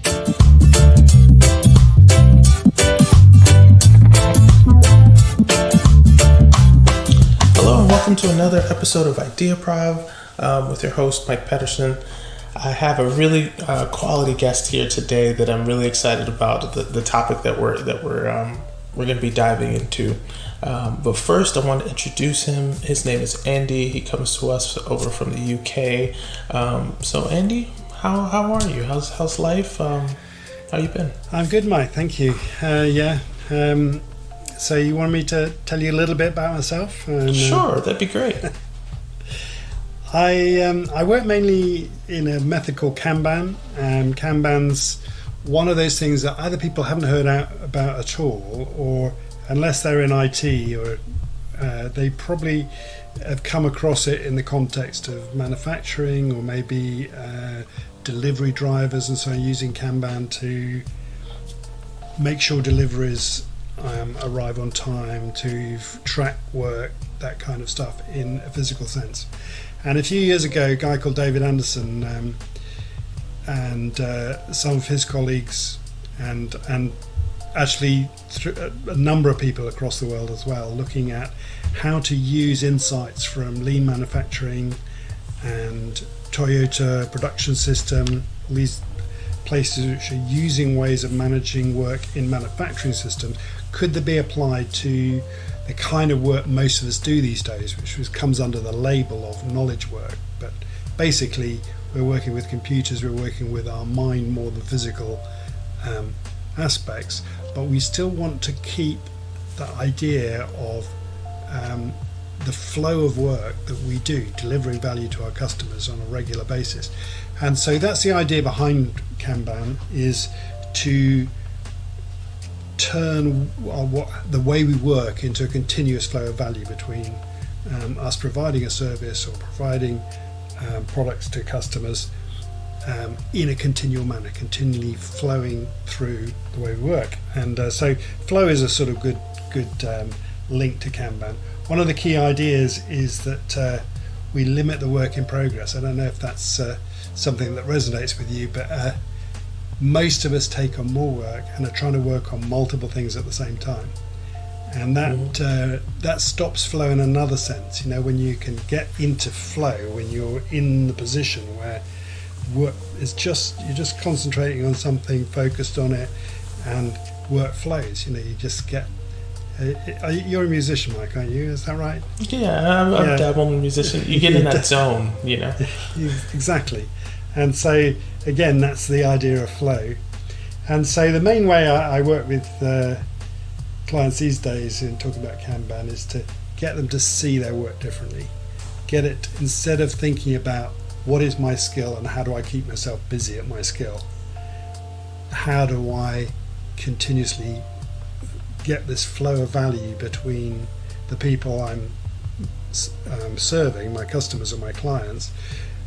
Hello and welcome to another episode of Ideaprov with your host Mike Pedersen. I have a really quality guest here today that I'm really excited about. The topic that we're going to be diving into. But first, I want to introduce him. His name is Andy. He comes to us over from the UK. So Andy, how are you? How's life? How you been? I'm good, Mike. Thank you. So you want me to tell you a little bit about myself? Sure, that'd be great. I work mainly in a method called Kanban. Kanban's one of those things that either people haven't heard about at all, or unless they're in IT, or they probably have come across it in the context of manufacturing, or maybe delivery drivers and so on, using Kanban to make sure deliveries arrive on time, to track work, that kind of stuff in a physical sense. And a few years ago, a guy called David Anderson and some of his colleagues and actually a number of people across the world as well, looking at how to use insights from lean manufacturing and Toyota production system, all these places which are using ways of managing work in manufacturing systems. Could they be applied to the kind of work most of us do these days, which comes under the label of knowledge work? But basically, we're working with computers, we're working with our mind more than physical aspects, but we still want to keep the idea of the flow of work that we do, delivering value to our customers on a regular basis. And so that's the idea behind Kanban, is to turn the way we work into a continuous flow of value between us providing a service or providing products to customers in a continual manner, continually flowing through the way we work. And so flow is a sort of good link to Kanban. One of the key ideas is that we limit the work in progress. I don't know if that's something that resonates with you, but most of us take on more work and are trying to work on multiple things at the same time, and that stops flow in another sense. You know, when you can get into flow, when you're in the position where work is you're just concentrating on something, focused on it, and work flows. You know, you just get. You're a musician, Mike, aren't you? Is that right? Yeah, I'm dabbling in musician. You get in that zone, you know. Exactly. And so, again, that's the idea of flow. And so the main way I work with clients these days in talking about Kanban is to get them to see their work differently. Get it, instead of thinking about what is my skill and how do I keep myself busy at my skill, how do I continuously get this flow of value between the people I'm serving, my customers or my clients,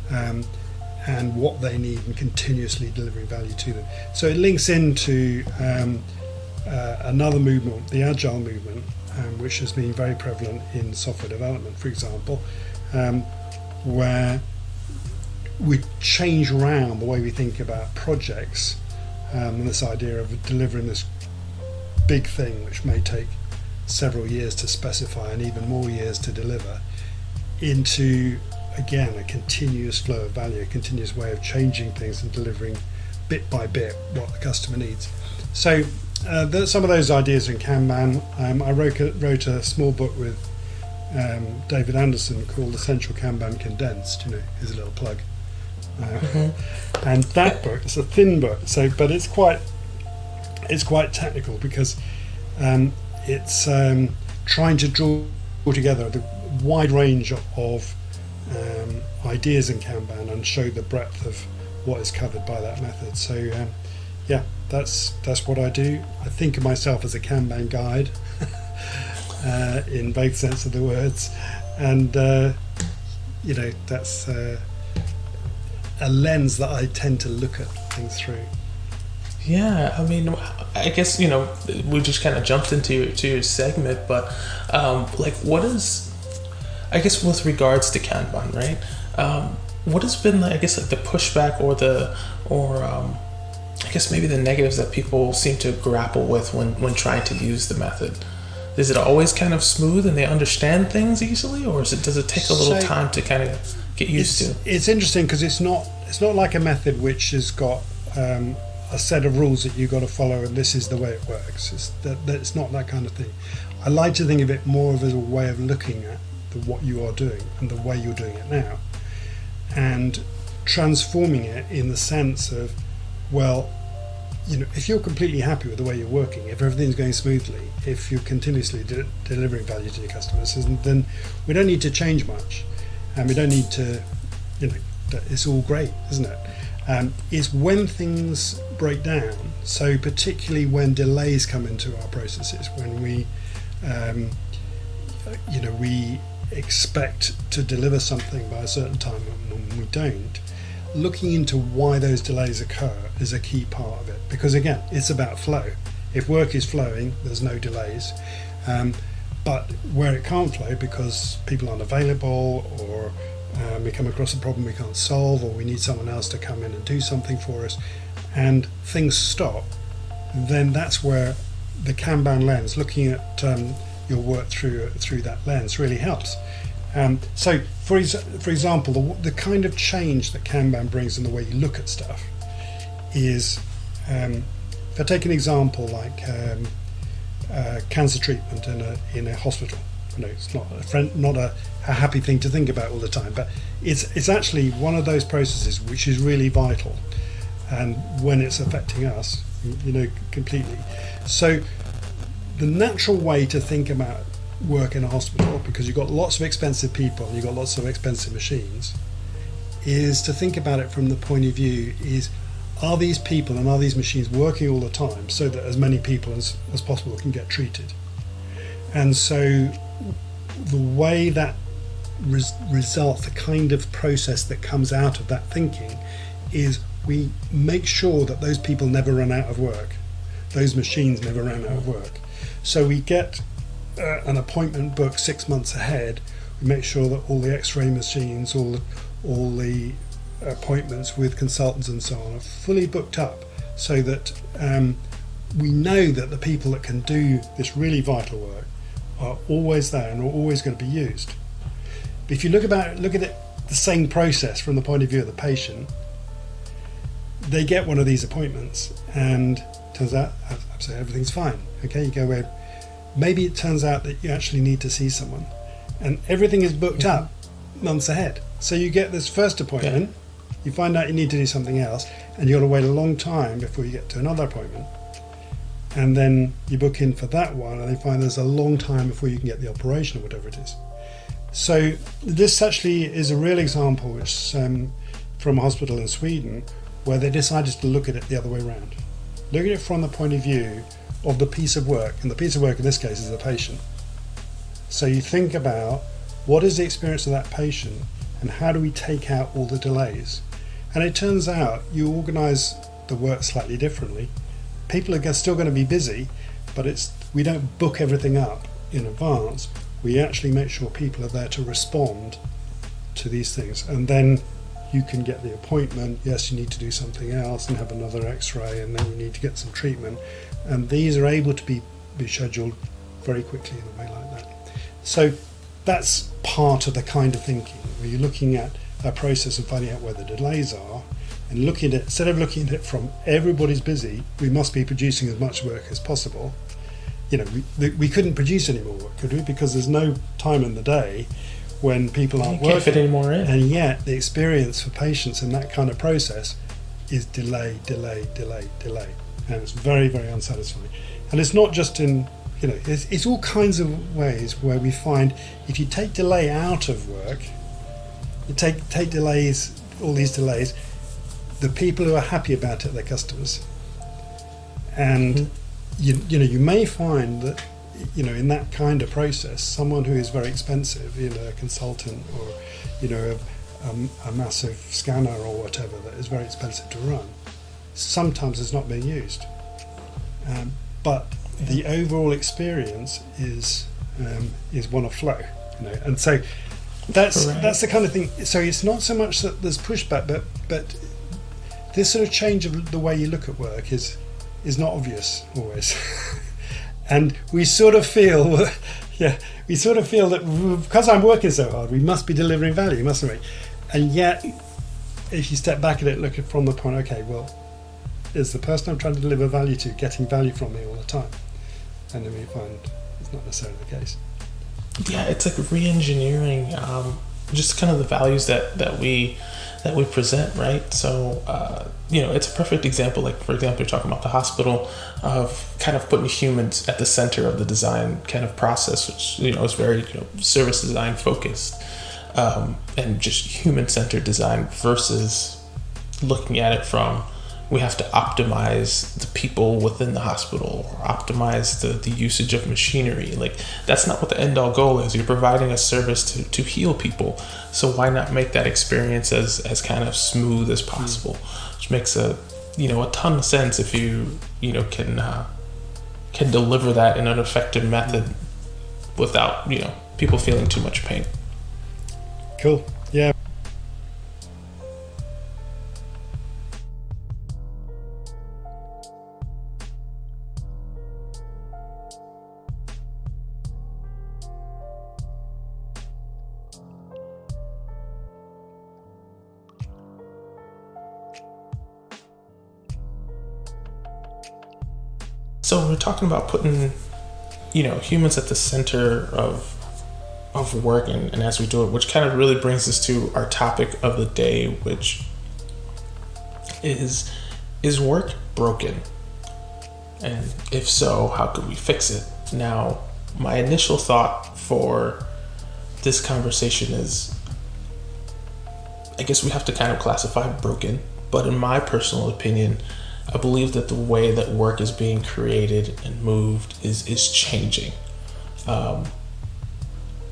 and what they need, and continuously delivering value to them. So it links into another movement, the Agile movement, which has been very prevalent in software development, for example, where we change around the way we think about projects, and this idea of delivering this big thing which may take several years to specify and even more years to deliver, into again a continuous flow of value, a continuous way of changing things and delivering bit by bit what the customer needs. So some of those ideas in Kanban. I wrote a small book with David Anderson called Essential Kanban Condensed. You know, here's a little plug. And that book, it's a thin book, but it's quite technical, because it's trying to draw together the wide range of ideas in Kanban and show the breadth of what is covered by that method. So that's what I do. I think of myself as a Kanban guide in both sense of the words, and that's a lens that I tend to look at things through. Yeah, I mean, I guess, we just kind of jumped into your segment, but what is, I guess, with regards to Kanban, right? What has been, the pushback or I guess maybe the negatives that people seem to grapple with when trying to use the method? Is it always kind of smooth and they understand things easily, or does it take a little time to kind of get used to? It's interesting because it's not like a method which has got a set of rules that you've got to follow and this is the way it works. It's not that kind of thing. I like to think of it more of as a way of looking at what you are doing and the way you're doing it now, and transforming it in the sense of, well, if you're completely happy with the way you're working, if everything's going smoothly, if you're continuously delivering value to your customers, then we don't need to change much, and we don't need to, it's all great, isn't it? It's when things break down, so particularly when delays come into our processes, when we we expect to deliver something by a certain time and when we don't, looking into why those delays occur is a key part of it, because again, it's about flow. If work is flowing, there's no delays, but where it can't flow because people aren't available, or we come across a problem we can't solve, or we need someone else to come in and do something for us, and things stop, then that's where the Kanban lens, looking at your work through that lens, really helps. So, for example, the kind of change that Kanban brings in the way you look at stuff is, if I take an example like cancer treatment in a hospital. It's not a happy thing to think about all the time, but it's actually one of those processes which is really vital, and when it's affecting us, completely. So the natural way to think about work in a hospital, because you've got lots of expensive people and you've got lots of expensive machines, is to think about it from the point of view is, are these people and are these machines working all the time so that as many people as possible can get treated? And so the way that results, the kind of process that comes out of that thinking, is we make sure that those people never run out of work, those machines never run out of work. So we get an appointment booked 6 months ahead. We make sure that all the X-ray machines, all the appointments with consultants and so on are fully booked up, so that we know that the people that can do this really vital work are always there and are always going to be used. But if you look at it, the same process from the point of view of the patient, they get one of these appointments and turns out absolutely everything's fine. Okay, you go away. Maybe it turns out that you actually need to see someone, and everything is booked up months ahead. So you get this first appointment, you find out you need to do something else, and you've got to wait a long time before you get to another appointment. And then you book in for that one, and you find there's a long time before you can get the operation or whatever it is. So this actually is a real example, which from a hospital in Sweden, where they decided to look at it the other way around. Look at it from the point of view of the piece of work, and the piece of work in this case is the patient. So you think about, what is the experience of that patient, and how do we take out all the delays? And it turns out you organise the work slightly differently. People are still going to be busy, but we don't book everything up in advance. We actually make sure people are there to respond to these things, and then you can get the appointment. Yes, you need to do something else and have another X-ray, and then you need to get some treatment, and these are able to be scheduled very quickly in a way like that. So that's part of the kind of thinking where you're looking at a process and finding out where the delays are, and looking at it, instead of looking at it from everybody's busy, we must be producing as much work as possible. We couldn't produce any more work, could we? Because there's no time in the day when people aren't working. You can't fit any more in. And yet the experience for patients in that kind of process is delay. And it's very, very unsatisfying. And it's not just in, it's all kinds of ways where we find if you take delay out of work, you take delays, all these delays, the people who are happy about it, they're customers. And you may find that in that kind of process, someone who is very expensive, a consultant or a massive scanner or whatever that is very expensive to run, sometimes it's not being used. But the overall experience is one of flow, and so that's the kind of thing. So it's not so much that there's pushback, but this sort of change of the way you look at work is not obvious always. And we sort of feel that because I'm working so hard, we must be delivering value, mustn't we? And yet, if you step back at it, look at from the point, okay, well, is the person I'm trying to deliver value to getting value from me all the time? And then we find it's not necessarily the case. Yeah, it's like re-engineering just kind of the values that we present, right? So it's a perfect example. Like, for example, you're talking about the hospital, of kind of putting humans at the center of the design kind of process, which is very service design focused, and just human-centered design versus looking at it from, we have to optimize the people within the hospital or optimize the usage of machinery. Like, that's not what the end all goal is. You're providing a service to heal people. So why not make that experience as kind of smooth as possible? Which makes a ton of sense if you can deliver that in an effective method without people feeling too much pain. Cool. Yeah. So we're talking about putting, humans at the center of work and as we do it, which kind of really brings us to our topic of the day, which is work broken? And if so, how could we fix it? Now, my initial thought for this conversation is, I guess we have to kind of classify broken, but in my personal opinion, I believe that the way that work is being created and moved is changing.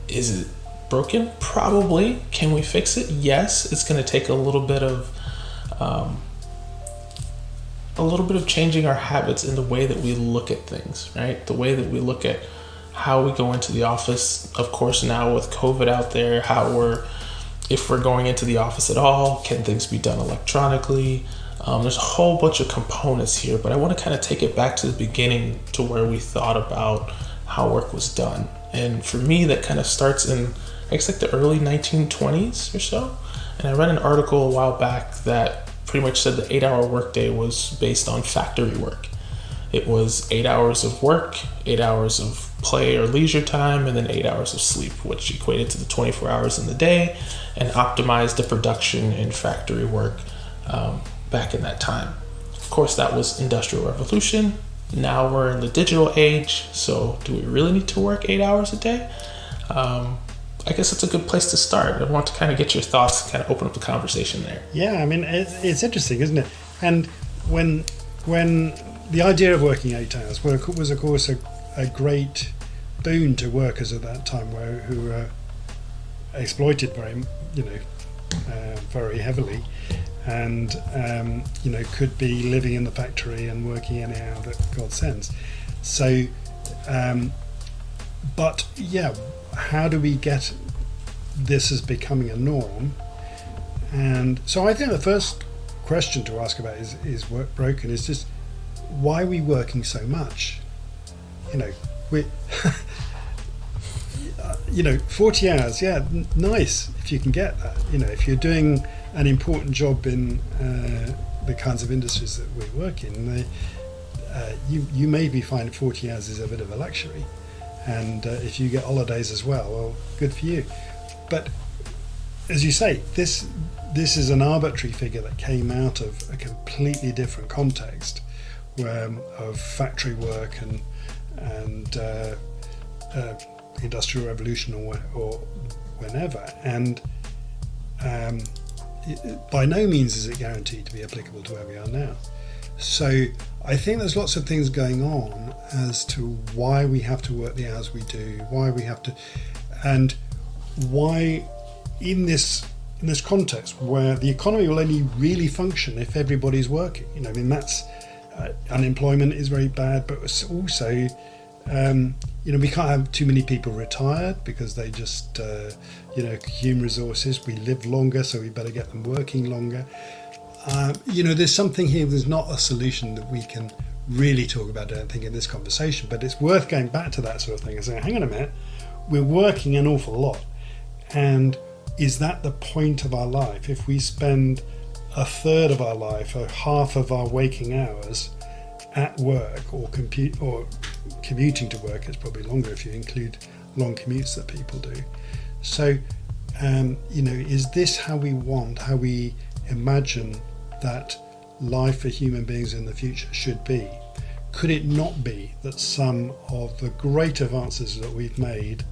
Is it broken? Probably. Can we fix it? Yes. It's going to take a little bit of changing our habits in the way that we look at things, right? The way that we look at how we go into the office. Of course, now with COVID out there, if we're going into the office at all, can things be done electronically? There's a whole bunch of components here, but I want to kind of take it back to the beginning, to where we thought about how work was done. And for me, that kind of starts in, I guess, like the early 1920s or so. And I read an article a while back that pretty much said the 8-hour workday was based on factory work. It was 8 hours of work, 8 hours of play or leisure time, and then 8 hours of sleep, which equated to the 24 hours in the day, and optimized the production in factory work back in that time. Of course, that was Industrial Revolution. Now we're in the digital age, so do we really need to work 8 hours a day? I guess it's a good place to start. I want to kind of get your thoughts and kind of open up the conversation there. Yeah, I mean, it's interesting, isn't it? And when the idea of working 8 hours was, of course, a great boon to workers at that time, who were exploited very heavily, and could be living in the factory and working anyhow that God sends. So, but yeah, how do we get this as becoming a norm? And so I think the first question to ask about is work broken? Is just, why are we working so much? We 40 hours, yeah, nice if you can get that. If you're doing an important job in the kinds of industries that we work in, you maybe find 40 hours is a bit of a luxury. And if you get holidays as well, good for you. But as you say, this is an arbitrary figure that came out of a completely different context, of factory work and Industrial Revolution or whenever, and by no means is it guaranteed to be applicable to where we are now. So I think there's lots of things going on as to why we have to work the hours we do, why we have to, and why in this context where the economy will only really function if everybody's working. That's unemployment is very bad, but also we can't have too many people retired because they just consume resources. We live longer, so we better get them working longer. There's something here. There's not a solution that we can really talk about, I don't think, in this conversation, but it's worth going back to that sort of thing and saying, hang on a minute, we're working an awful lot, and is that the point of our life? If we spend a third of our life or half of our waking hours at work or commuting to work, it's probably longer if you include long commutes that people do. So, is this how we imagine that life for human beings in the future should be? Could it not be that some of the great advances that we've made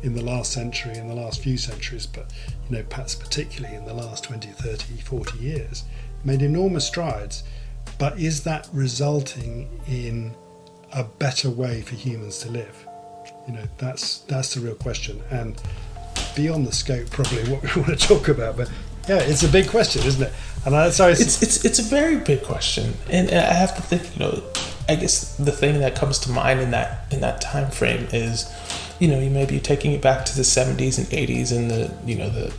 in the last century, in the last few centuries, but perhaps particularly in the last 20, 30, 40 years, made enormous strides, but is that resulting in a better way for humans to live? That's the real question, and beyond the scope probably what we want to talk about, but yeah, it's a big question, isn't it? And it's a very big question, and I have to think. I guess the thing that comes to mind in that time frame is, you may be taking it back to the 70s and 80s, and the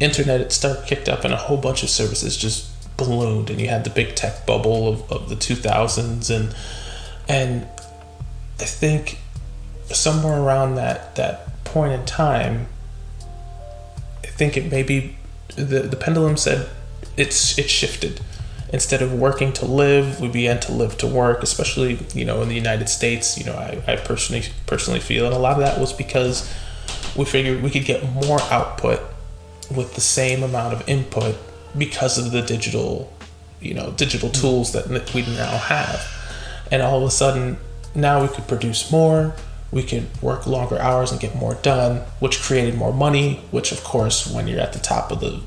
internet had started kicked up, and a whole bunch of services just ballooned, and you had the big tech bubble of the 2000s, and I think somewhere around that point in time, I think it maybe the pendulum said it's shifted. Instead of working to live, we began to live to work, especially, in the United States. I personally feel, and a lot of that was because we figured we could get more output with the same amount of input because of the digital tools that we now have. And all of a sudden, now we could produce more, we could work longer hours and get more done, which created more money, which of course, when you're at the top of the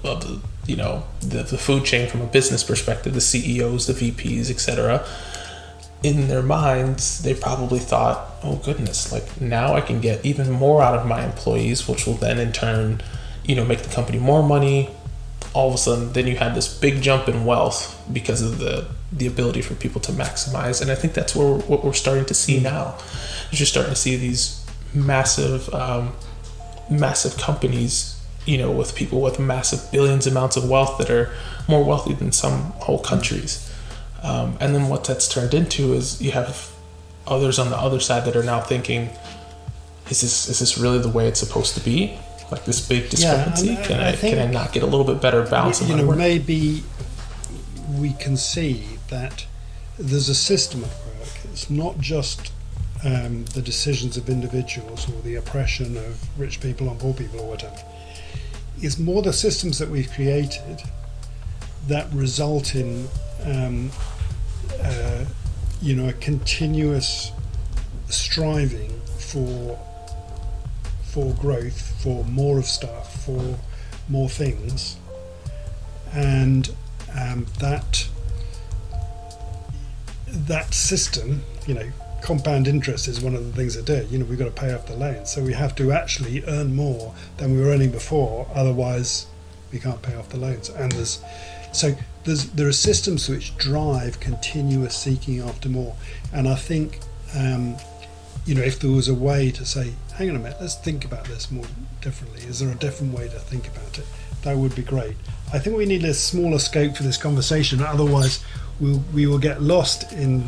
food chain from a business perspective, the CEOs, the VPs, etc., in their minds, they probably thought, oh goodness, like now I can get even more out of my employees, which will then in turn, make the company more money. All of a sudden, then you had this big jump in wealth because of the ability for people to maximize. And I think that's what we're starting to see now. You're just starting to see these massive companies, with people with massive billions amounts of wealth that are more wealthy than some whole countries. And then what that's turned into is you have others on the other side that are now thinking, is this really the way it's supposed to be? Like this big discrepancy? Yeah, can I not get a little bit better balance in my work? Maybe we can see that there's a system at work. It's not just the decisions of individuals or the oppression of rich people on poor people or whatever. It's more the systems that we've created that result in a continuous striving for growth, for more of stuff, for more things, and that system, compound interest is one of the things that do it. We've got to pay off the loans, so we have to actually earn more than we were earning before, otherwise we can't pay off the loans. And there are systems which drive continuous seeking after more. And I think if there was a way to say, hang on a minute, let's think about this more differently, is there a different way to think about it, that would be great. I think we need a smaller scope for this conversation, otherwise we will get lost in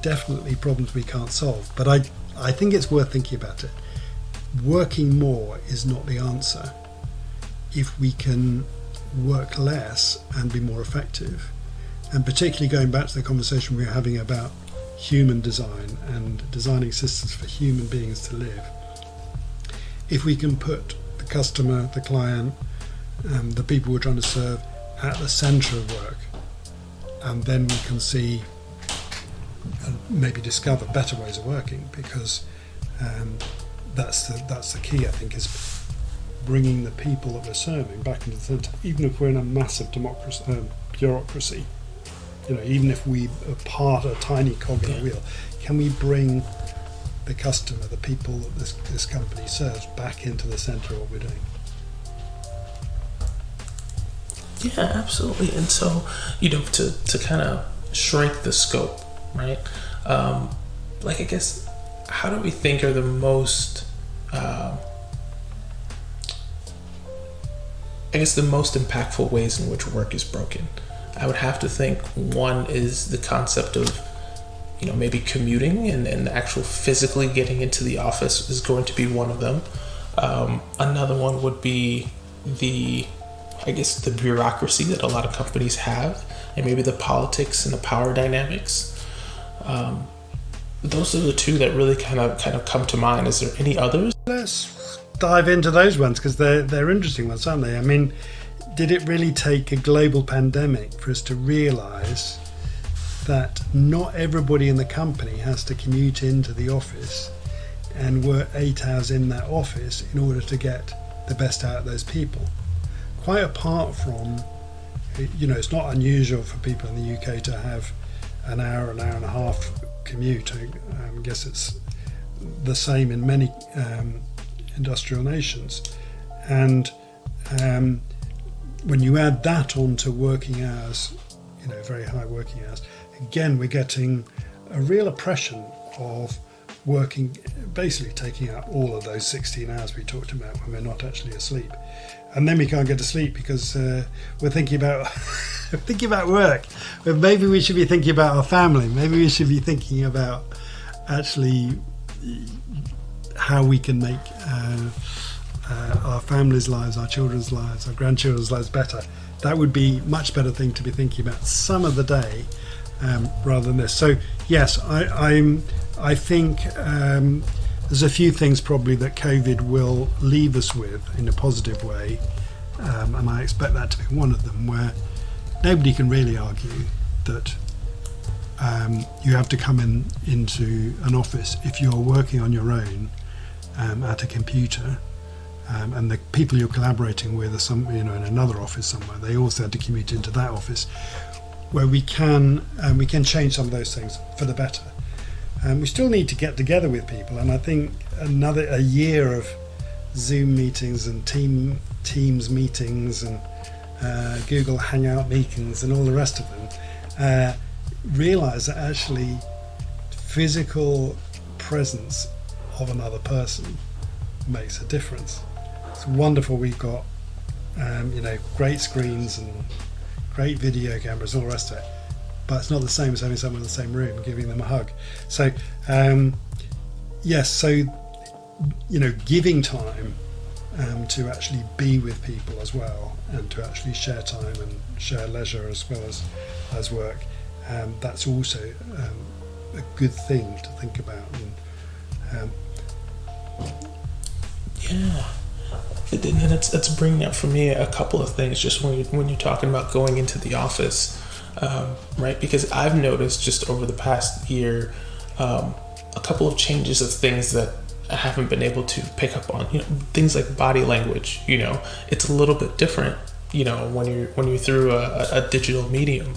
definitely problems we can't solve. But I think it's worth thinking about it. Working more is not the answer. If we can work less and be more effective, and particularly going back to the conversation we were having about human design and designing systems for human beings to live, if we can put the customer, the client, the people we're trying to serve at the centre of work, and then we can see and maybe discover better ways of working, because that's the key, I think, is bringing the people that we're serving back into the centre. Even if we're in a massive bureaucracy, even if we are a tiny cog in a wheel, can we bring the customer, the people that this company serves, back into the centre of what we're doing? Yeah, absolutely. And so, to kind of shrink the scope, right? I guess, how do we think are the most I guess, the most impactful ways in which work is broken. I would have to think one is the concept of, maybe commuting and the actual physically getting into the office is going to be one of them. Another one would be the bureaucracy that a lot of companies have, and maybe the politics and the power dynamics. Those are the two that really kind of come to mind. Is there any others? Let's dive into those ones, because they're interesting ones, aren't they? I mean, did it really take a global pandemic for us to realise that not everybody in the company has to commute into the office and work 8 hours in that office in order to get the best out of those people? Quite apart from, it's not unusual for people in the UK to have an hour and a half commute. I guess it's the same in many industrial nations. And when you add that onto working hours, very high working hours, again, we're getting a real oppression of working, basically taking out all of those 16 hours we talked about when we're not actually asleep. And then we can't get to sleep because we're thinking about thinking about work. But maybe we should be thinking about our family. Maybe we should be thinking about actually how we can make our families' lives, our children's lives, our grandchildren's lives better. That would be a much better thing to be thinking about some of the day rather than this. So yes, I think there's a few things probably that COVID will leave us with in a positive way, and I expect that to be one of them, where nobody can really argue that you have to come into an office if you're working on your own at a computer, and the people you're collaborating with are in another office somewhere. They also had to commute into that office, where we can change some of those things for the better. We still need to get together with people, and I think a year of Zoom meetings and Teams meetings and Google Hangout meetings and all the rest of them realise that actually physical presence of another person makes a difference. It's wonderful we've got great screens and great video cameras and all the rest of it, but it's not the same as having someone in the same room and giving them a hug. So giving time to actually be with people as well, and to actually share time and share leisure as well as work, that's also a good thing to think about. And that's bringing up for me a couple of things just when you're talking about going into the office, right? Because I've noticed just over the past year a couple of changes of things that I haven't been able to pick up on. Things like body language. It's a little bit different. When you're through a digital medium.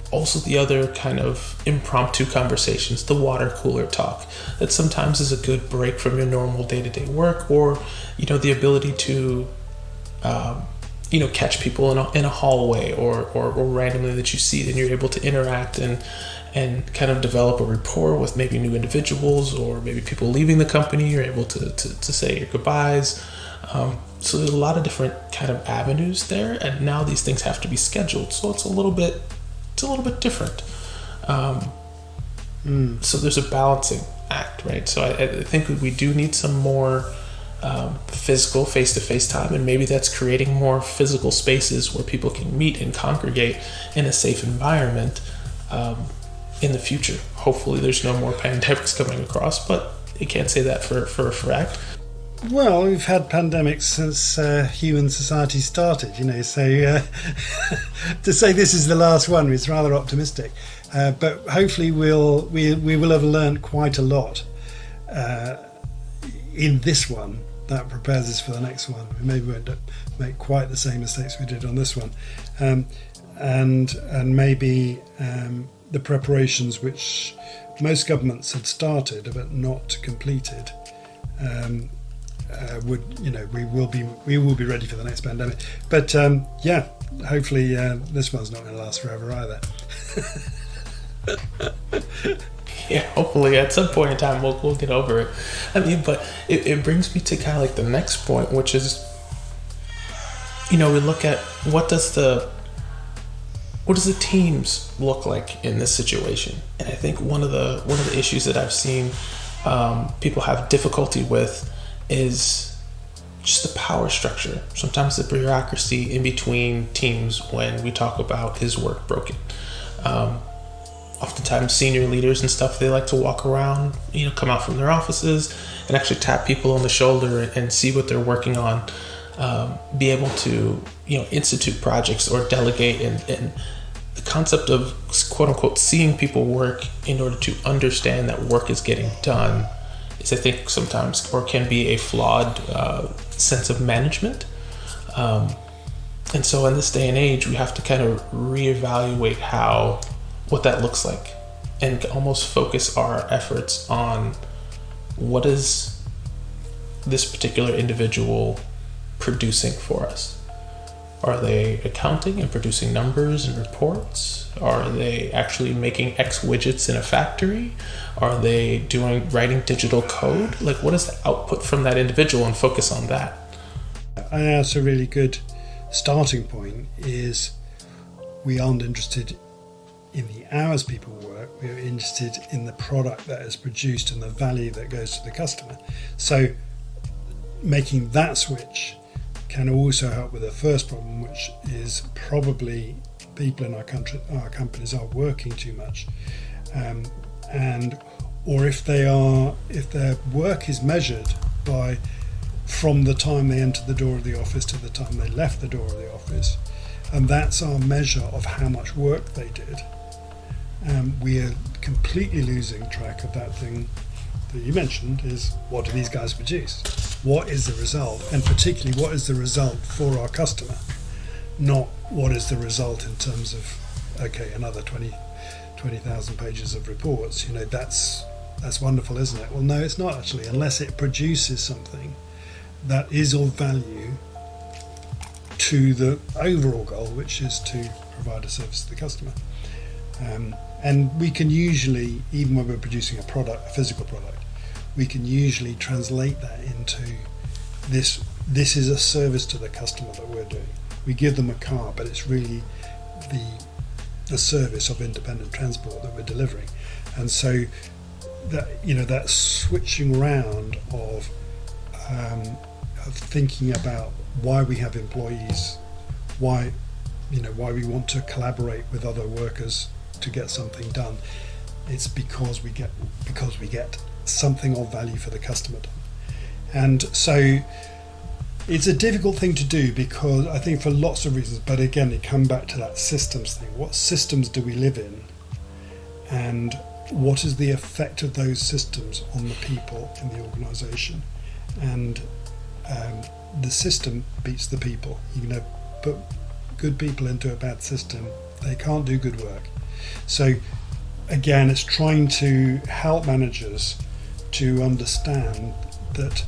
Also, the other kind of impromptu conversations, the water cooler talk, that sometimes is a good break from your normal day-to-day work, or the ability to catch people in a hallway or randomly that you see, and you're able to interact and kind of develop a rapport with maybe new individuals, or maybe people leaving the company. You're able to say your goodbyes. So there's a lot of different kind of avenues there, and now these things have to be scheduled, so it's a little bit different. So there's a balancing act, right? So I think we do need some more physical face-to-face time, and maybe that's creating more physical spaces where people can meet and congregate in a safe environment in the future. Hopefully there's no more pandemics coming across, but you can't say that for a fact. Well, we've had pandemics since human society started, so to say this is the last one is rather optimistic. But hopefully we will have learned quite a lot in this one that prepares us for the next one. We maybe won't make quite the same mistakes we did on this one, and maybe the preparations which most governments had started but not completed. We will be ready for the next pandemic, but hopefully this one's not going to last forever either. Yeah, hopefully at some point in time we'll get over it. I mean, but it brings me to kind of like the next point, which is we look at what does the teams look like in this situation. And I think one of the issues that I've seen people have difficulty with is just the power structure. Sometimes the bureaucracy in between teams when we talk about is work broken. Oftentimes senior leaders and stuff, they like to walk around, come out from their offices and actually tap people on the shoulder and see what they're working on, be able to, institute projects or delegate, and the concept of quote unquote seeing people work in order to understand that work is getting done is, I think, sometimes or can be a flawed sense of management. And so in this day and age, we have to kind of reevaluate what that looks like and almost focus our efforts on what is this particular individual producing for us. Are they accounting and producing numbers and reports? Are they actually making X widgets in a factory? Are they writing digital code? Like, what is the output from that individual, and focus on that? I think that's a really good starting point. Is we aren't interested in the hours people work, we're interested in the product that is produced and the value that goes to the customer. So making that switch can also help with the first problem, which is probably people in our companies are working too much, or if their work is measured by from the time they entered the door of the office to the time they left the door of the office, and that's our measure of how much work they did, we are completely losing track of that thing that you mentioned, is what do these guys produce? What is the result? And particularly, what is the result for our customer? Not what is the result in terms of, okay, another 20,000 pages of reports. That's wonderful, isn't it? Well, no, it's not actually, unless it produces something that is of value to the overall goal, which is to provide a service to the customer. And we can usually, even when we're producing a physical product, we can usually translate that into this is a service to the customer that we're doing. We give them a car, but it's really the service of independent transport that we're delivering. And so that switching around of thinking about why we have employees, why we want to collaborate with other workers to get something done. It's because we get something of value for the customer done. And so it's a difficult thing to do, because I think for lots of reasons, but again, it comes back to that systems thing. What systems do we live in, and what is the effect of those systems on the people in the organisation? And the system beats the people. Put good people into a bad system, they can't do good work. So again, it's trying to help managers to understand that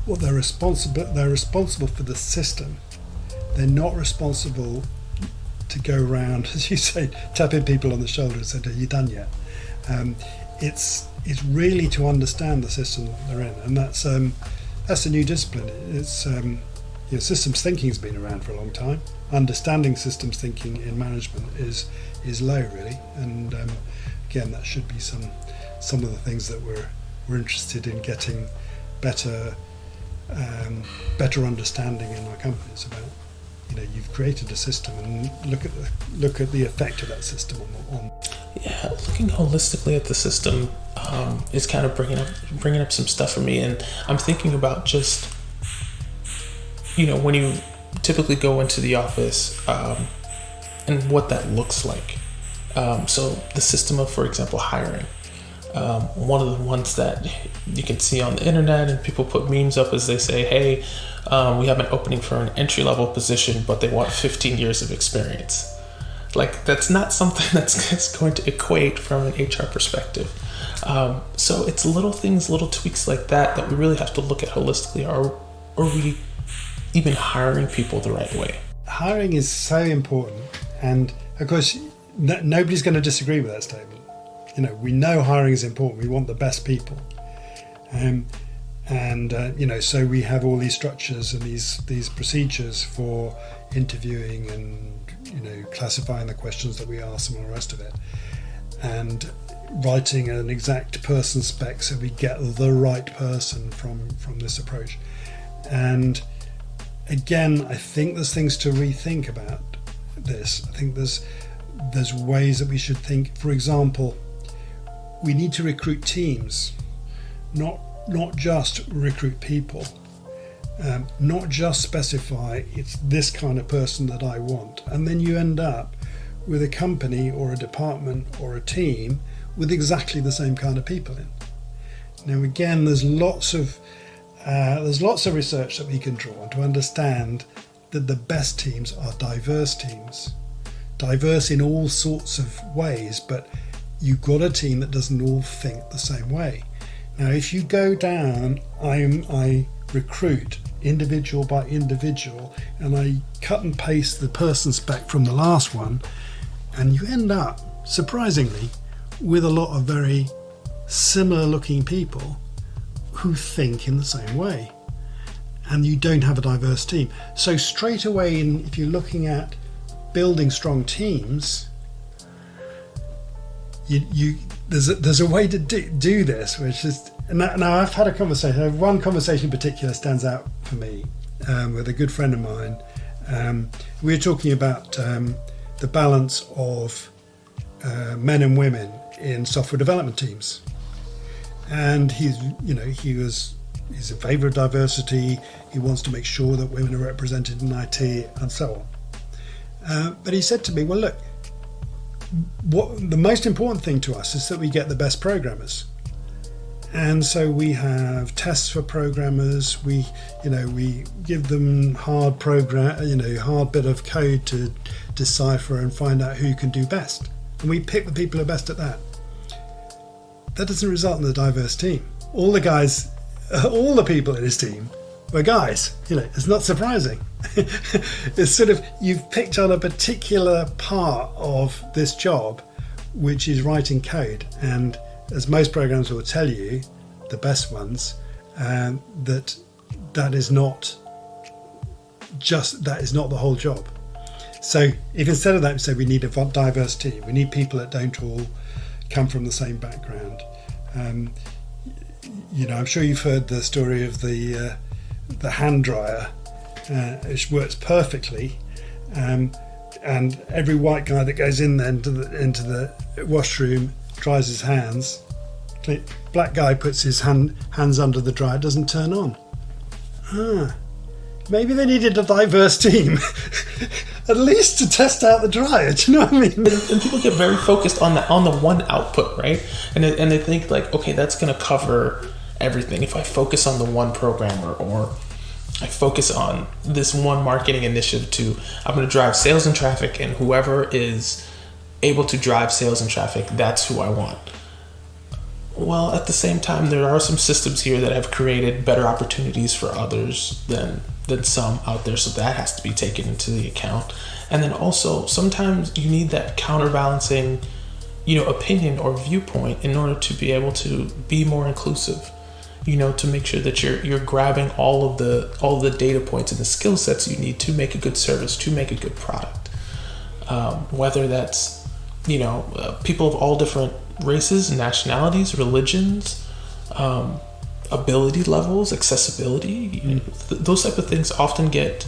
they're responsible for the system. They're not responsible to go around, as you say, tapping people on the shoulder and saying, "Are you done yet?" It's really to understand the system that they're in, and that's a new discipline. It's systems thinking has been around for a long time. Understanding systems thinking in management is low, really, and again, that should be some of the things that we're interested in getting better understanding in our companies about. You've created a system, and look at the effect of that system on. Yeah, looking holistically at the system is kind of bringing up some stuff for me, and I'm thinking about just when you typically go into the office and what that looks like. So the system of, for example, hiring. One of the ones that you can see on the internet and people put memes up is they say, hey, we have an opening for an entry-level position, but they want 15 years of experience. Like, that's not something that's going to equate from an HR perspective. So it's little things, little tweaks like that we really have to look at holistically. Are we even hiring people the right way? Hiring is so important, and of course, nobody's going to disagree with that statement. We know hiring is important. We want the best people. And so we have all these structures and these procedures for interviewing and classifying the questions that we ask and all the rest of it, and writing an exact person spec so we get the right person from this approach. And again, I think there's things to rethink about this. I think there's ways that we should think. For example, we need to recruit teams, not just recruit people, not just specify it's this kind of person that I want, and then you end up with a company or a department or a team with exactly the same kind of people in. Now again, there's lots of research that we can draw on to understand that the best teams are diverse teams, diverse in all sorts of ways, but you've got a team that doesn't all think the same way. Now, if you go down, I recruit individual by individual, and I cut and paste the person spec from the last one, and you end up, surprisingly, with a lot of very similar looking people who think in the same way, and you don't have a diverse team. So straight away, if you're looking at building strong teams, there's a way to do this, which is now I've had a conversation. One conversation in particular stands out for me with a good friend of mine. We were talking about the balance of men and women in software development teams, and he's in favour of diversity. He wants to make sure that women are represented in IT and so on. But he said to me, "Well, look, what the most important thing to us is that we get the best programmers, and so we have tests for programmers. We give them hard bit of code to decipher and find out who can do best, and we pick the people who are best at that. That doesn't result in a diverse team. All the people in his team were guys. It's not surprising." It's sort of, you've picked on a particular part of this job, which is writing code, and as most programs will tell you, the best ones, that is not the whole job. So if instead of that we say we need a diverse team, we need people that don't all come from the same background. I'm sure you've heard the story of the hand dryer, which works perfectly, and every white guy that goes in there into the washroom dries his hands. Black guy puts his hands under the dryer, it doesn't turn on. Maybe they needed a diverse team, at least to test out the dryer. Do you know what I mean? And people get very focused on the one output, right? And they think like, okay, that's going to cover everything. If I focus on the one programmer, or I focus on this one marketing initiative I'm going to drive sales and traffic, and whoever is able to drive sales and traffic, that's who I want. Well, at the same time, there are some systems here that have created better opportunities for others than some out there, so that has to be taken into the account. And then also, sometimes you need that counterbalancing, opinion or viewpoint in order to be able to be more inclusive. To make sure that you're grabbing all of the data points and the skill sets you need to make a good service, to make a good product. Whether that's people of all different races, nationalities, religions, ability levels, accessibility. Those type of things often get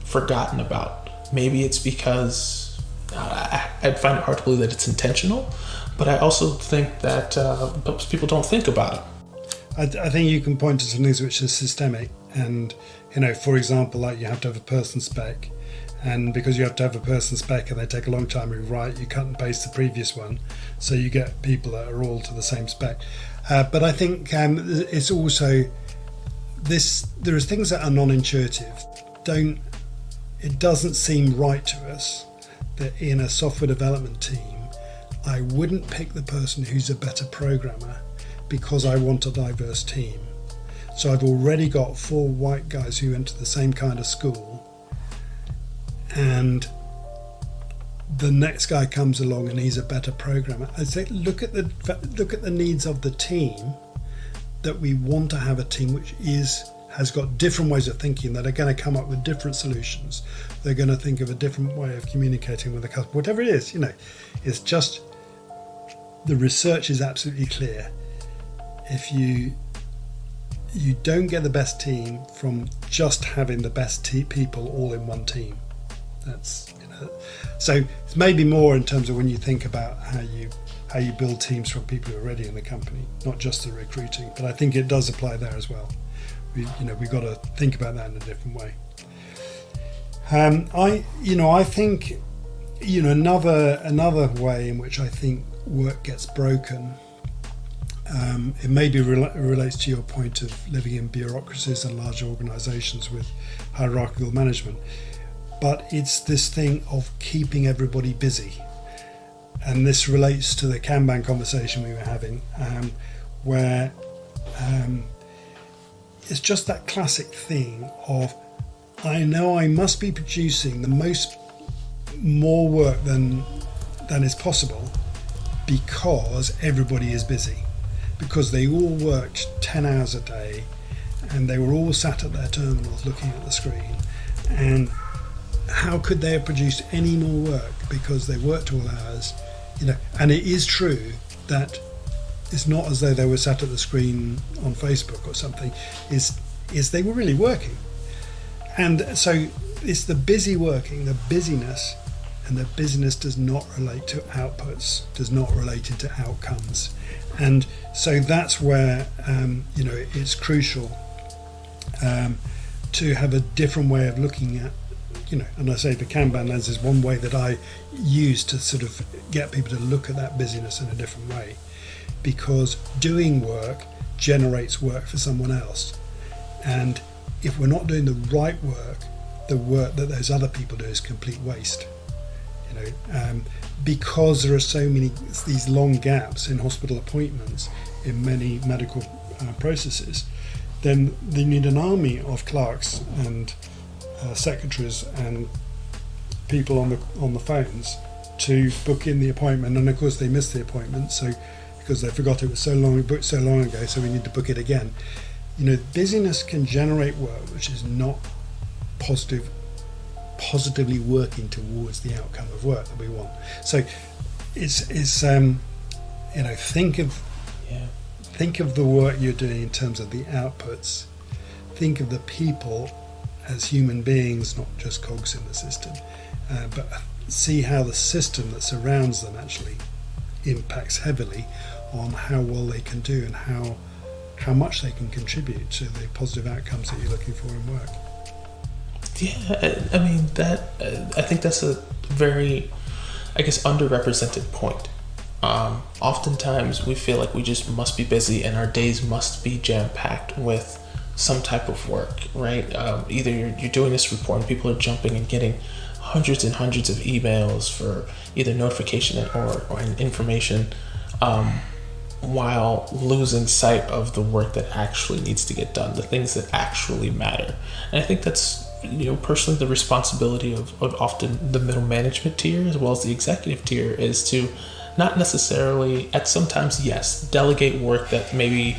forgotten about. Maybe it's because I'd find it hard to believe that it's intentional, but I also think that people don't think about it. I think you can point to some things which are systemic, and for example, like you have to have a person spec, and because you have to have a person spec and they take a long time to write, you cut and paste the previous one, so you get people that are all to the same spec. But I think it's also there are things that are non-intuitive. It doesn't seem right to us that in a software development team, I wouldn't pick the person who's a better programmer because I want a diverse team. So I've already got 4 white guys who went to the same kind of school, and the next guy comes along and he's a better programmer. I say, look at the needs of the team that we want to have a team which has got different ways of thinking, that are going to come up with different solutions. They're going to think of a different way of communicating with the customer, whatever it is. It's just, the research is absolutely clear. If you don't get the best team from just having the best people all in one team. That's, so it's maybe more in terms of when you think about how you build teams from people who are already in the company, not just the recruiting. But I think it does apply there as well. We've got to think about that in a different way. I think another way in which I think work gets broken. It maybe relates to your point of living in bureaucracies and large organisations with hierarchical management, but it's this thing of keeping everybody busy. And this relates to the Kanban conversation we were having, where it's just that classic thing of, I know I must be producing more work than is possible because everybody is busy, because they all worked 10 hours a day and they were all sat at their terminals looking at the screen, and how could they have produced any more work because they worked all hours? And it is true that it's not as though they were sat at the screen on Facebook or something. Is they were really working. And so it's the busy working, the busyness, and the busyness does not relate to outputs, does not relate to outcomes. And so that's where it's crucial to have a different way of looking at, and I say the Kanban lens is one way that I use to sort of get people to look at that busyness in a different way, because doing work generates work for someone else. And if we're not doing the right work, the work that those other people do is complete waste. Because there are so many these long gaps in hospital appointments in many medical processes, then they need an army of clerks and secretaries and people on the phones to book in the appointment. And of course they miss the appointment, so because they forgot it was booked so long ago, so we need to book it again. Busyness can generate work which is not positively working towards the outcome of work that we want. So it's think of the work you're doing in terms of the outputs. Think of the people as human beings, not just cogs in the system, but see how the system that surrounds them actually impacts heavily on how well they can do and how much they can contribute to the positive outcomes that you're looking for in work. Yeah, I mean I think that's a very, underrepresented point. Oftentimes we feel like we just must be busy and our days must be jam-packed with some type of work, right? Either you're doing this report and people are jumping and getting hundreds and hundreds of emails for either notification or information, while losing sight of the work that actually needs to get done, the things that actually matter. And I think that's, personally the responsibility of often the middle management tier as well as the executive tier, is to not necessarily, at sometimes, yes, delegate work that maybe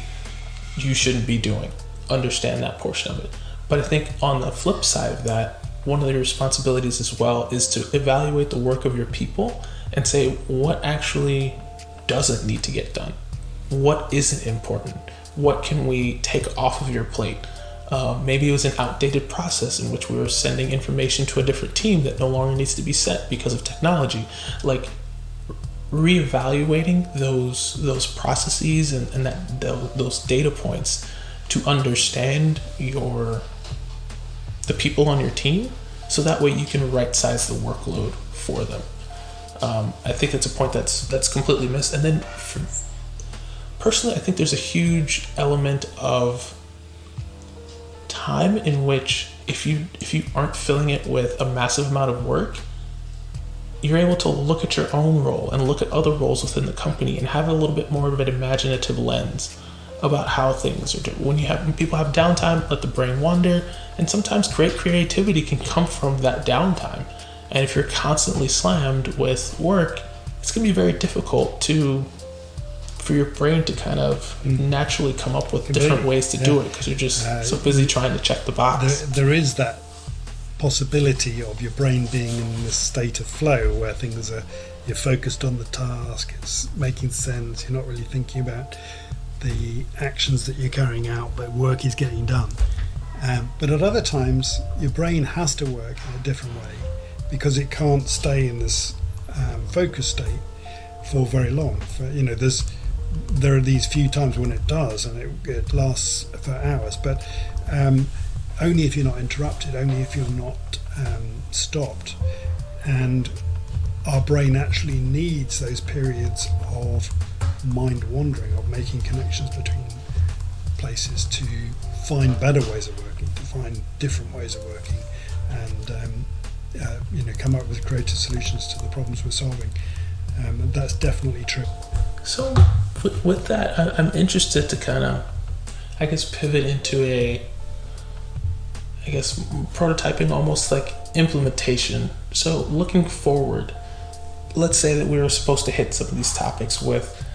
you shouldn't be doing. Understand that portion of it. But I think on the flip side of that, one of the responsibilities as well is to evaluate the work of your people and say what actually doesn't need to get done. What isn't important? What can we take off of your plate? Maybe it was an outdated process in which we were sending information to a different team that no longer needs to be sent because of technology. Like reevaluating those processes and those data points to understand the people on your team, so that way you can right size the workload for them. I think that's a point that's completely missed. And then personally, I think there's a huge element of time in which if you aren't filling it with a massive amount of work, you're able to look at your own role and look at other roles within the company and have a little bit more of an imaginative lens about how things are doing. When people have downtime, let the brain wander, and sometimes great creativity can come from that downtime. And if you're constantly slammed with work, it's going to be very difficult for for your brain to kind of naturally come up with different ways to do it, because you're just so busy trying to check the box. There is that possibility of your brain being in this state of flow where things are, you're focused on the task, it's making sense, you're not really thinking about the actions that you're carrying out, but work is getting done. But at other times, your brain has to work in a different way because it can't stay in this focus state for very long. There are these few times when it does, and it lasts for hours, but only if you're not interrupted, only if you're not stopped. And our brain actually needs those periods of mind wandering, of making connections between places to find better ways of working, to find different ways of working, and come up with creative solutions to the problems we're solving. And that's definitely true. So with that, I'm interested to kind of, pivot into prototyping, almost like implementation. So looking forward, let's say that we were supposed to hit some of these topics with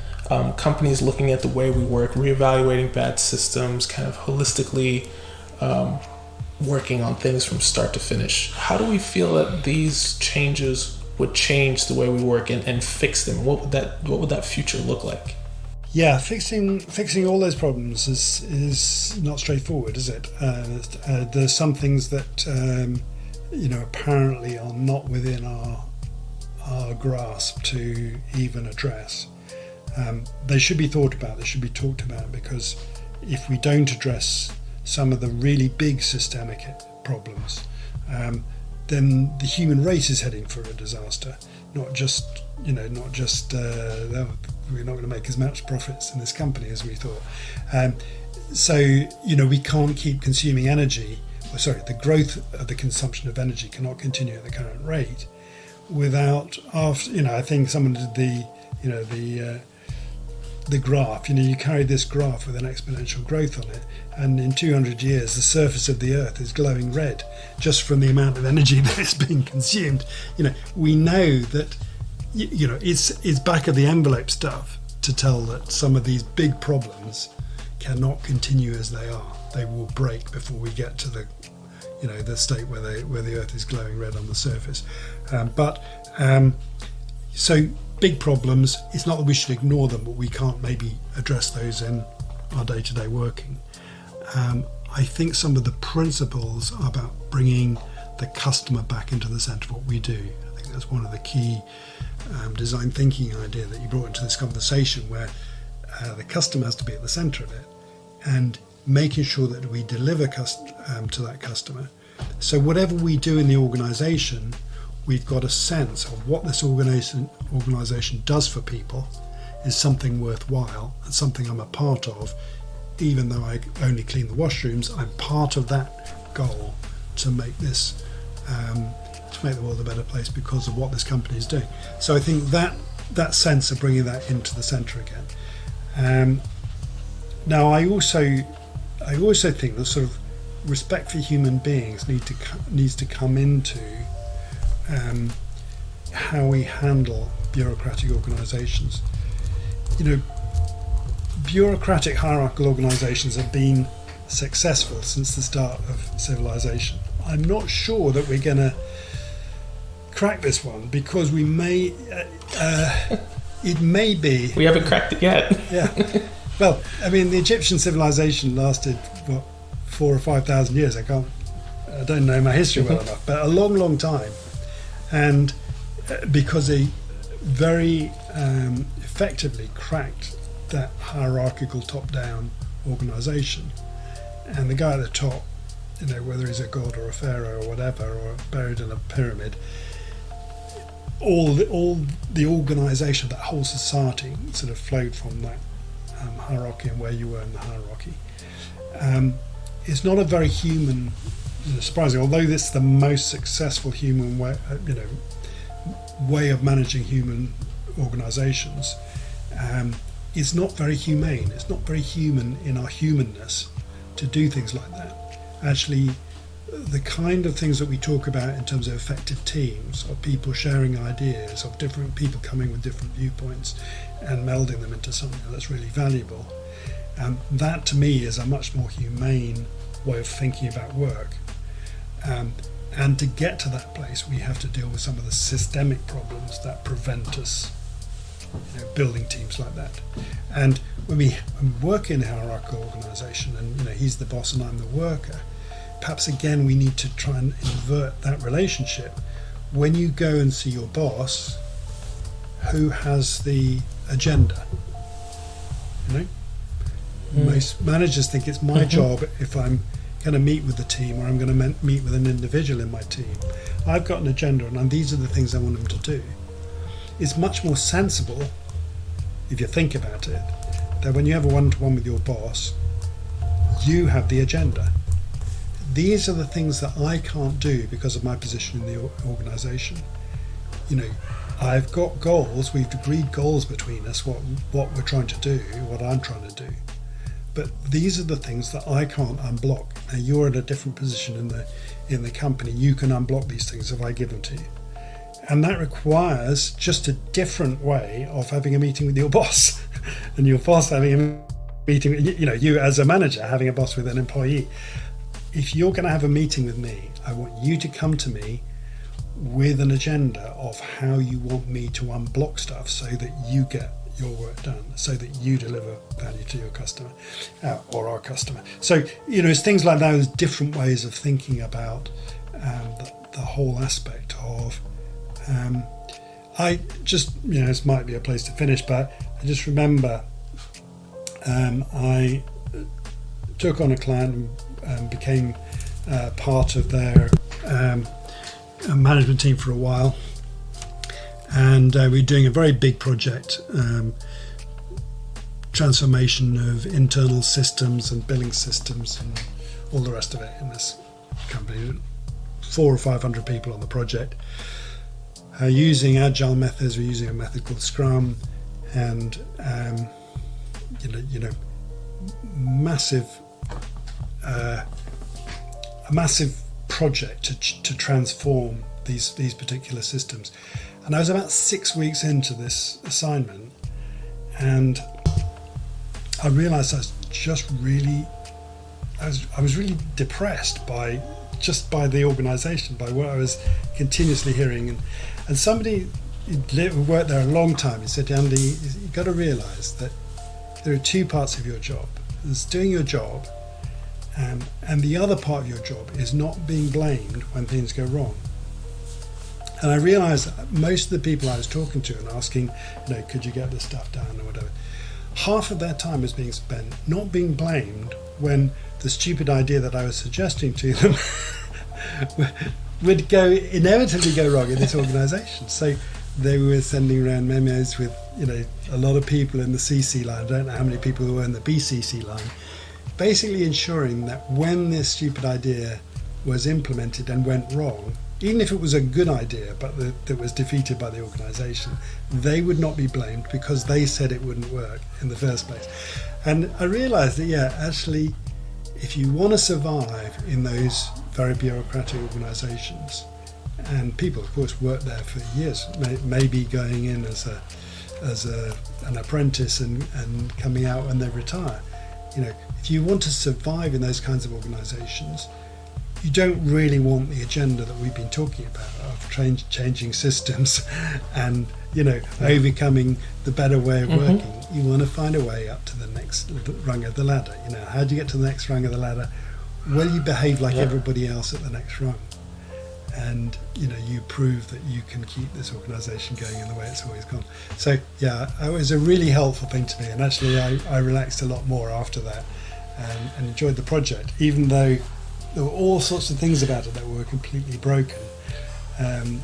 companies looking at the way we work, reevaluating bad systems, kind of holistically working on things from start to finish. How do we feel that these changes would change the way we work and fix them? What would that future look like? Yeah, fixing all those problems is not straightforward, is it? There's some things that apparently are not within our grasp to even address. They should be thought about, they should be talked about, because if we don't address some of the really big systemic problems, then the human race is heading for a disaster. Not just we're not going to make as much profits in this company as we thought. We can't keep consuming energy. The growth of the consumption of energy cannot continue at the current rate without, I think someone did the graph. You carry this graph with an exponential growth on it, and in 200 years the surface of the earth is glowing red just from the amount of energy that is being consumed. We know that it's back of the envelope stuff to tell that some of these big problems cannot continue as they are. They will break before we get to the state where the earth is glowing red on the surface. So big problems, it's not that we should ignore them, but we can't maybe address those in our day-to-day working. I think some of the principles are about bringing the customer back into the centre of what we do. I think that's one of the key design thinking idea that you brought into this conversation, where the customer has to be at the centre of it, and making sure that we deliver to that customer. So whatever we do in the organisation, we've got a sense of what this organisation does for people is something worthwhile and something I'm a part of. Even though I only clean the washrooms, I'm part of that goal to make this, to make the world a better place because of what this company is doing. So I think that sense of bringing that into the centre again. Now I also think the sort of respect for human beings needs to come into how we handle bureaucratic organisations. Bureaucratic hierarchical organisations have been successful since the start of civilization. I'm not sure that we're going to crack this one, because we may it may be we haven't cracked it yet. Yeah. Well, the Egyptian civilization lasted 4,000 or 5,000 years. I don't know my history well enough, but a long time. And because they very effectively cracked that hierarchical top-down organisation, and the guy at the top, whether he's a god or a pharaoh or whatever, or buried in a pyramid, all the organisation of that whole society sort of flowed from that hierarchy and where you were in the hierarchy. It's not a very human, surprising, although this is the most successful human way of managing human organisations. It's not very humane. It's not very human in our humanness to do things like that. Actually, the kind of things that we talk about in terms of effective teams, of people sharing ideas, of different people coming with different viewpoints and melding them into something that's really valuable. That to me is a much more humane way of thinking about work. And to get to that place, we have to deal with some of the systemic problems that prevent us building teams like that. And when we work in a hierarchical organisation, and he's the boss and I'm the worker, perhaps again we need to try and invert that relationship. When you go and see your boss, who has the agenda? Most managers think it's my job if I'm going to meet with the team, or I'm going to meet with an individual in my team. I've got an agenda, and these are the things I want them to do. It's much more sensible, if you think about it, that when you have a one-to-one with your boss, you have the agenda. These are the things that I can't do because of my position in the organisation. I've got goals, we've agreed goals between us, what we're trying to do, what I'm trying to do. But these are the things that I can't unblock. Now you're in a different position in the company. You can unblock these things if I give them to you. And that requires just a different way of having a meeting with your boss. And your boss having a meeting, you as a manager having a boss with an employee. If you're going to have a meeting with me, I want you to come to me with an agenda of how you want me to unblock stuff so that you get your work done, so that you deliver value to your customer or our customer. So, it's things like those different ways of thinking about the whole aspect of I just, this might be a place to finish, but I just remember I took on a client and became part of their management team for a while. And we were doing a very big project, transformation of internal systems and billing systems and all the rest of it in this company. 400 or 500 people on the project. Using agile methods, we're using a method called Scrum, and a massive project to transform these particular systems. And I was about 6 weeks into this assignment, and I realised I was really depressed by the organisation, by what I was continuously hearing. And somebody who worked there a long time, he said, Andy, you've got to realise that there are two parts of your job. There's doing your job, and the other part of your job is not being blamed when things go wrong. And I realised that most of the people I was talking to and asking, could you get this stuff done or whatever, half of their time was being spent not being blamed when the stupid idea that I was suggesting to them would inevitably go wrong in this organisation. So they were sending around memos with, a lot of people in the CC line. I don't know how many people were in the BCC line, basically ensuring that when this stupid idea was implemented and went wrong, even if it was a good idea but that was defeated by the organisation, they would not be blamed because they said it wouldn't work in the first place. And I realised that, actually, if you want to survive in those very bureaucratic organisations, and people, of course, work there for years, maybe going in as an apprentice and coming out when they retire. If you want to survive in those kinds of organisations, you don't really want the agenda that we've been talking about of changing systems and overcoming the better way of working. You want to find a way up to the next rung of the ladder. How do you get to the next rung of the ladder? Well, you behave like everybody else at the next rung, and you prove that you can keep this organisation going in the way it's always gone. So it was a really helpful thing to me, and actually I relaxed a lot more after that and enjoyed the project, even though there were all sorts of things about it that were completely broken, and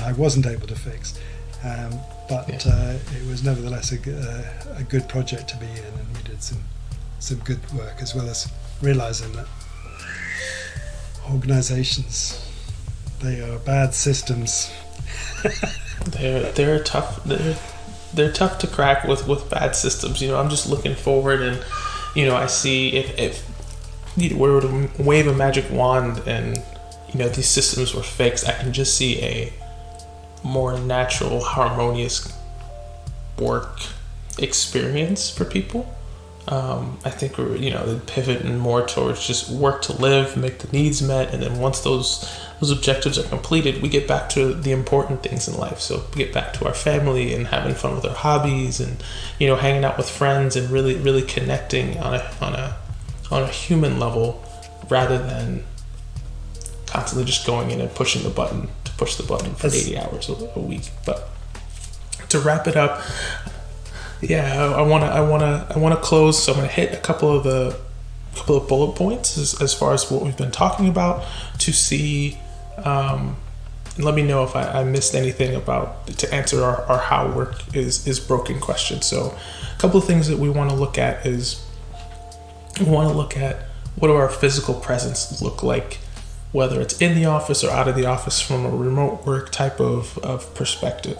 I wasn't able to fix. But it was nevertheless a good project to be in, and we did some good work, as well as realising that organisations, they are bad systems. They're tough. They're tough to crack with bad systems. I'm just looking forward, and I see if were to wave a magic wand and these systems were fixed, I can just see a more natural, harmonious work experience for people. I think we're pivoting more towards just work to live, make the needs met, and then once those objectives are completed, we get back to the important things in life. So we get back to our family and having fun with our hobbies, and hanging out with friends, and really connecting on a human level, rather than constantly just going in and pushing the button for 80 hours a week. But to wrap it up, I want to close. So I'm going to hit a couple of bullet points as far as what we've been talking about, to see, and let me know if I missed anything to answer our how work is broken question. So a couple of things that we want to look at is, we want to look at what do our physical presence look like, whether it's in the office or out of the office, from a remote work type of perspective.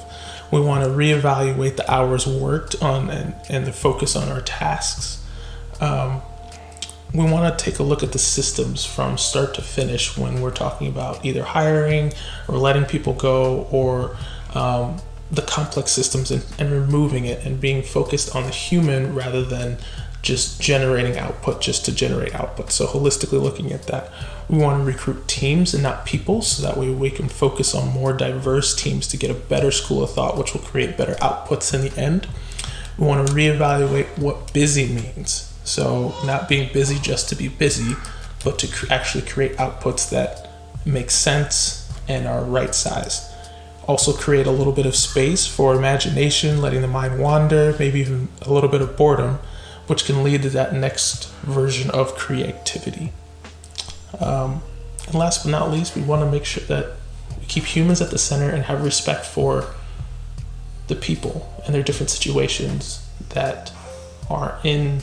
We want to reevaluate the hours worked on and the focus on our tasks. We want to take a look at the systems from start to finish when we're talking about either hiring or letting people go, or the complex systems, and removing it and being focused on the human rather than just generating output just to generate output. So holistically looking at that, we want to recruit teams and not people, so that way we can focus on more diverse teams to get a better school of thought, which will create better outputs in the end. We want to reevaluate what busy means. So not being busy just to be busy, but to actually create outputs that make sense and are right size. Also create a little bit of space for imagination, letting the mind wander, maybe even a little bit of boredom, which can lead to that next version of creativity. And last but not least, we want to make sure that we keep humans at the center and have respect for the people and their different situations that are in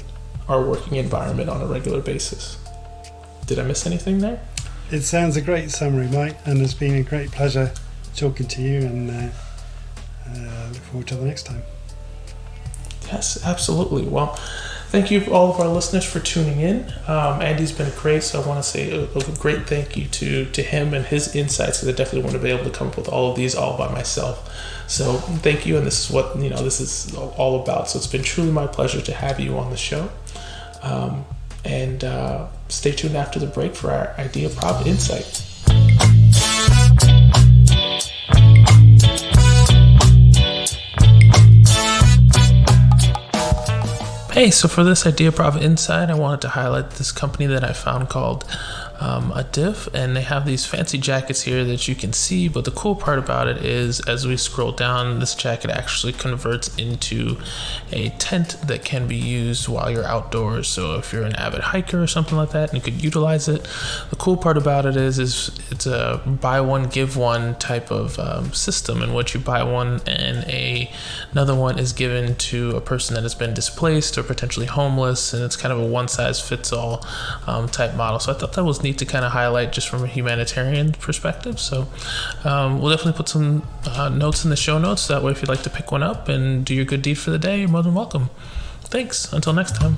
our working environment on a regular basis. Did I miss anything there? It sounds a great summary, Mike, and it's been a great pleasure talking to you, and look forward to the next time. Yes, absolutely. Well, thank you all of our listeners for tuning in. Andy's been great, so I want to say a great thank you to him and his insights, because I definitely wouldn't be able to come up with all of these all by myself. So thank you, and this is what this is all about. So it's been truly my pleasure to have you on the show. And stay tuned after the break for our Ideaprov Insight. Hey, so for this Ideaprov Insight, I wanted to highlight this company that I found called Adiff, and they have these fancy jackets here that you can see, but the cool part about it is, as we scroll down, this jacket actually converts into a tent that can be used while you're outdoors. So if you're an avid hiker or something like that, and you could utilize it. The cool part about it is it's a buy one give one type of system, in which you buy one and another one is given to a person that has been displaced or potentially homeless, and it's kind of a one size fits all type model. So I thought that was neat to kind of highlight just from a humanitarian perspective. So we'll definitely put some notes in the show notes. That way, if you'd like to pick one up and do your good deed for the day, you're more than welcome. Thanks. Until next time.